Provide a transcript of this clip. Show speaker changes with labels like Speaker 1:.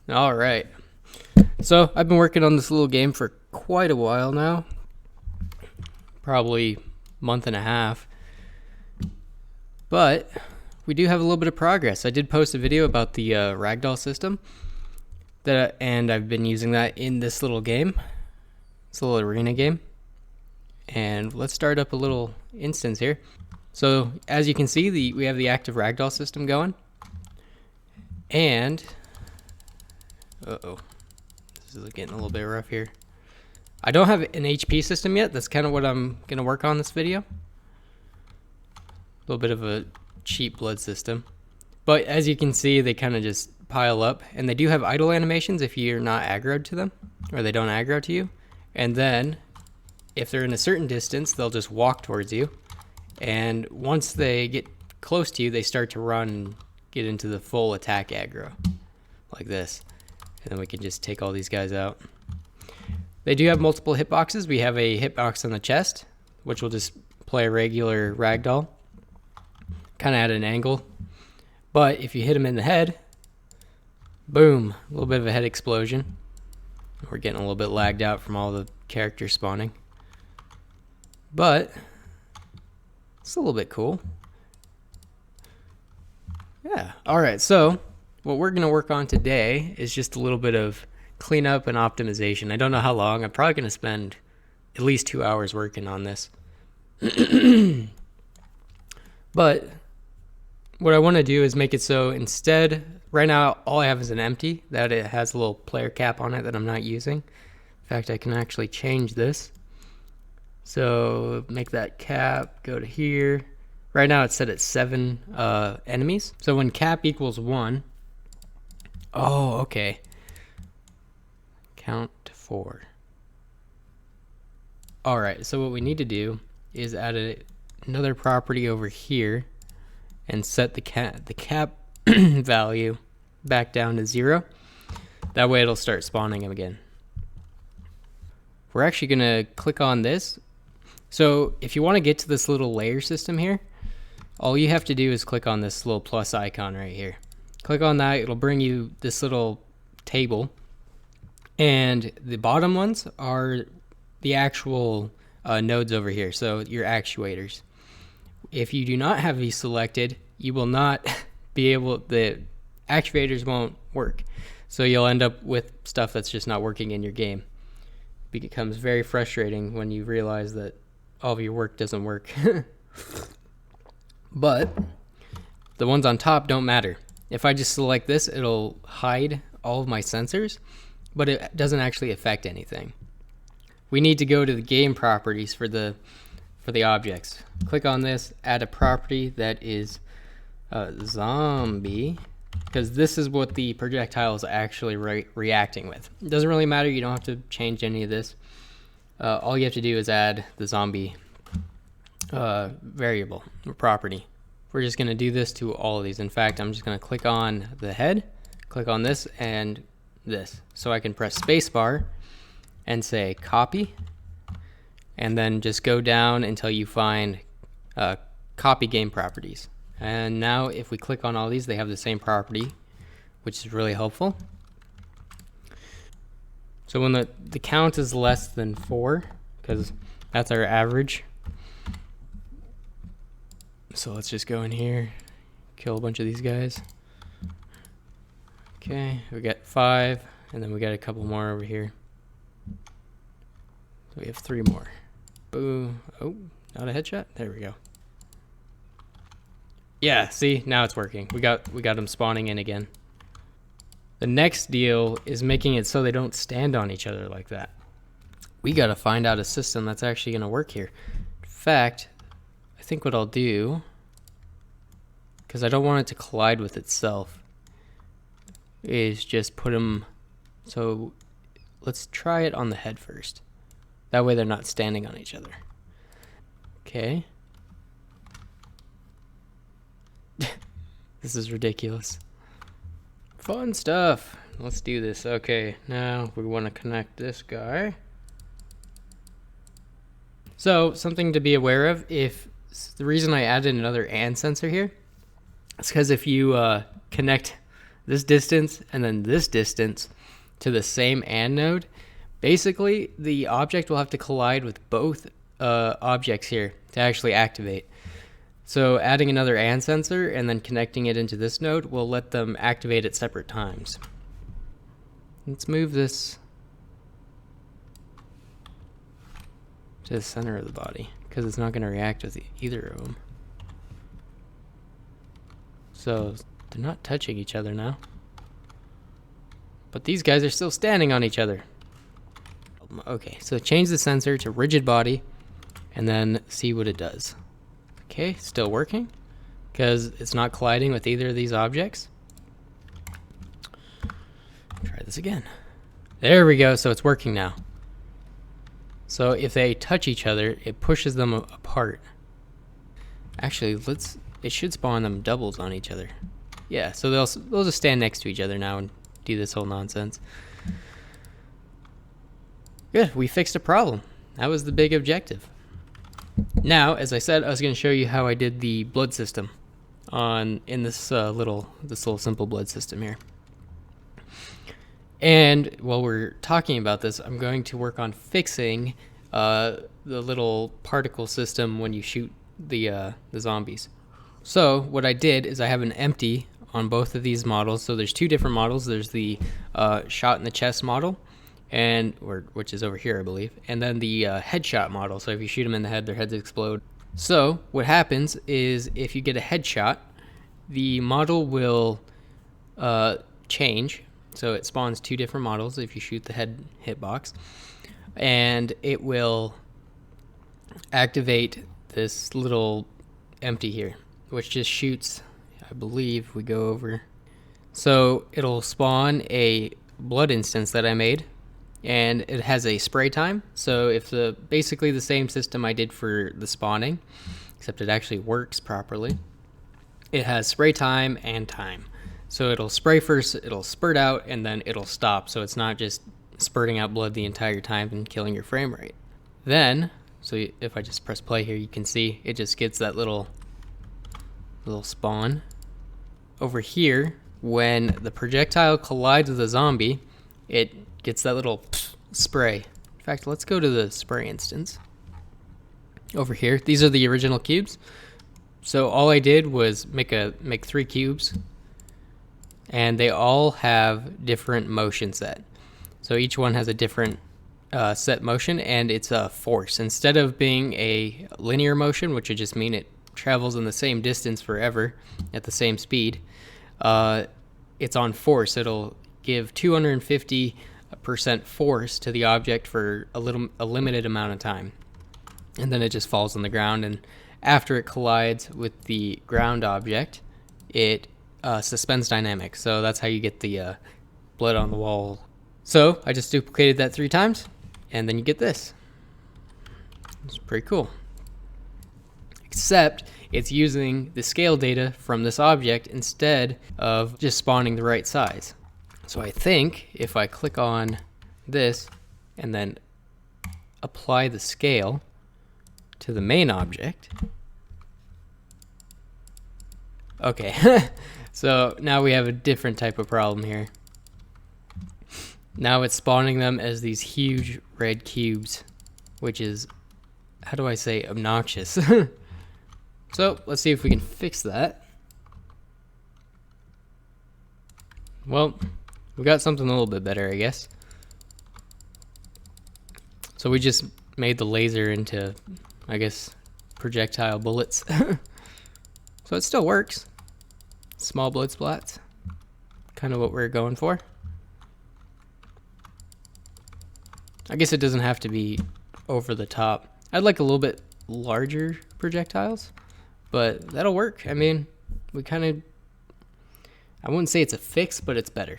Speaker 1: All right. So I've been working on this little game for quite a while now, probably month and a half. But we do have a little bit of progress. I did post a video about the ragdoll system, and I've been using that in this little game. It's a little arena game. And let's start up a little instance here. So as you can see, we have the active ragdoll system going. And this is getting a little bit rough here. I don't have an HP system yet. That's kind of what I'm going to work on this video. A little bit of a cheap blood system. But as you can see, they kind of just pile up. And they do have idle animations if you're not aggroed to them, or they don't aggro to you. And then, if they're in a certain distance, they'll just walk towards you. And once they get close to you, they start to run and get into the full attack aggro, like this. And then we can just take all these guys out. They do have multiple hitboxes. We have a hitbox on the chest, which will just play a regular ragdoll, kind of at an angle. But if you hit him in the head, boom, a little bit of a head explosion. We're getting a little bit lagged out from all the characters spawning. But it's a little bit cool. Yeah. All right. So what we're going to work on today is just a little bit of cleanup and optimization. I don't know how long. I'm probably going to spend at least 2 hours working on this. But what I want to do is make it so instead, right now, all I have is an empty, that it has a little player cap on it that I'm not using. In fact, I can actually change this. So make that cap, go to here. Right now it's set at 7 enemies. So when cap equals 1, oh, okay. Count to 4. All right, so what we need to do is add another property over here and set the cap value back down to 0. That way it'll start spawning them again. We're actually gonna click on this. So if you want to get to this little layer system here, all you have to do is click on this little plus icon right here. Click on that, it'll bring you this little table. And the bottom ones are the actual nodes over here, so your actuators. If you do not have these selected, you will not be able, the actuators won't work. So you'll end up with stuff that's just not working in your game. It becomes very frustrating when you realize that all of your work doesn't work. But the ones on top don't matter. If I just select this, it'll hide all of my sensors, but it doesn't actually affect anything. We need to go to the game properties for the objects. Click on this, add a property that is zombie, because this is what the projectile is actually reacting with. It doesn't really matter, you don't have to change any of this. All you have to do is add the zombie variable or property. We're just going to do this to all of these. In fact, I'm just going to click on the head, click on this and this. So I can press spacebar and say copy, and then just go down until you find copy game properties. And now if we click on all these, they have the same property, which is really helpful. So when the count is less than 4, because that's our average. So let's just go in here, kill a bunch of these guys. Okay, we got 5, and then we got a couple more over here. So we have 3 more. Boo. Oh, not a headshot? There we go. Yeah, see, now it's working. We got them spawning in again. The next deal is making it so they don't stand on each other like that. We gotta find out a system that's actually gonna work here. In fact, I think what I'll do, because I don't want it to collide with itself, is just put them, so let's try it on the head first. That way they're not standing on each other. Okay. This is ridiculous. Fun stuff. Let's do this. Okay, now we want to connect this guy. So something to be aware of, if the reason I added another and sensor here, it's because if you connect this distance and then this distance to the same AND node, basically the object will have to collide with both objects here to actually activate. So adding another AND sensor and then connecting it into this node will let them activate at separate times. Let's move this to the center of the body because it's not going to react with either of them. So they're not touching each other now. But these guys are still standing on each other. Okay, so change the sensor to rigid body and then see what it does. Okay, still working because it's not colliding with either of these objects. Try this again. There we go, so it's working now. So if they touch each other, it pushes them apart. Actually, it should spawn them doubles on each other. Yeah, so they'll just stand next to each other now and do this whole nonsense. Good, we fixed a problem. That was the big objective. Now, as I said, I was going to show you how I did the blood system in this little simple blood system here. And while we're talking about this, I'm going to work on fixing the little particle system when you shoot the zombies. So what I did is I have an empty on both of these models. So there's two different models. There's the shot in the chest model, which is over here, I believe, and then the headshot model. So if you shoot them in the head, their heads explode. So what happens is if you get a headshot, the model will change. So it spawns two different models if you shoot the head hitbox, and it will activate this little empty here, which just shoots, I believe we go over. So it'll spawn a blood instance that I made, and it has a spray time. So if basically the same system I did for the spawning, except it actually works properly. It has spray time and time. So it'll spray first, it'll spurt out, and then it'll stop. So it's not just spurting out blood the entire time and killing your frame rate. Then, so if I just press play here, you can see it just gets that little spawn. Over here, when the projectile collides with a zombie, it gets that little spray. In fact, let's go to the spray instance. Over here, these are the original cubes. So all I did was make 3 cubes, and they all have different motion set. So each one has a different set motion, and it's a force. Instead of being a linear motion, which would just mean it travels in the same distance forever at the same speed, it's on force. It'll give 250% force to the object for a limited amount of time, and then it just falls on the ground. And after it collides with the ground object, it suspends dynamics. So that's how you get the blood on the wall. So I just duplicated that 3 times, and then you get this. It's pretty cool. Except it's using the scale data from this object instead of just spawning the right size. So I think if I click on this and then apply the scale to the main object. Okay, so now we have a different type of problem here. Now it's spawning them as these huge red cubes, which is, how do I say, obnoxious. So let's see if we can fix that. Well, we got something a little bit better, I guess. So we just made the laser into, I guess, projectile bullets. So it still works. Small blood splats. Kind of what we're going for. I guess it doesn't have to be over the top. I'd like a little bit larger projectiles, but that'll work. I mean, I wouldn't say it's a fix, but it's better.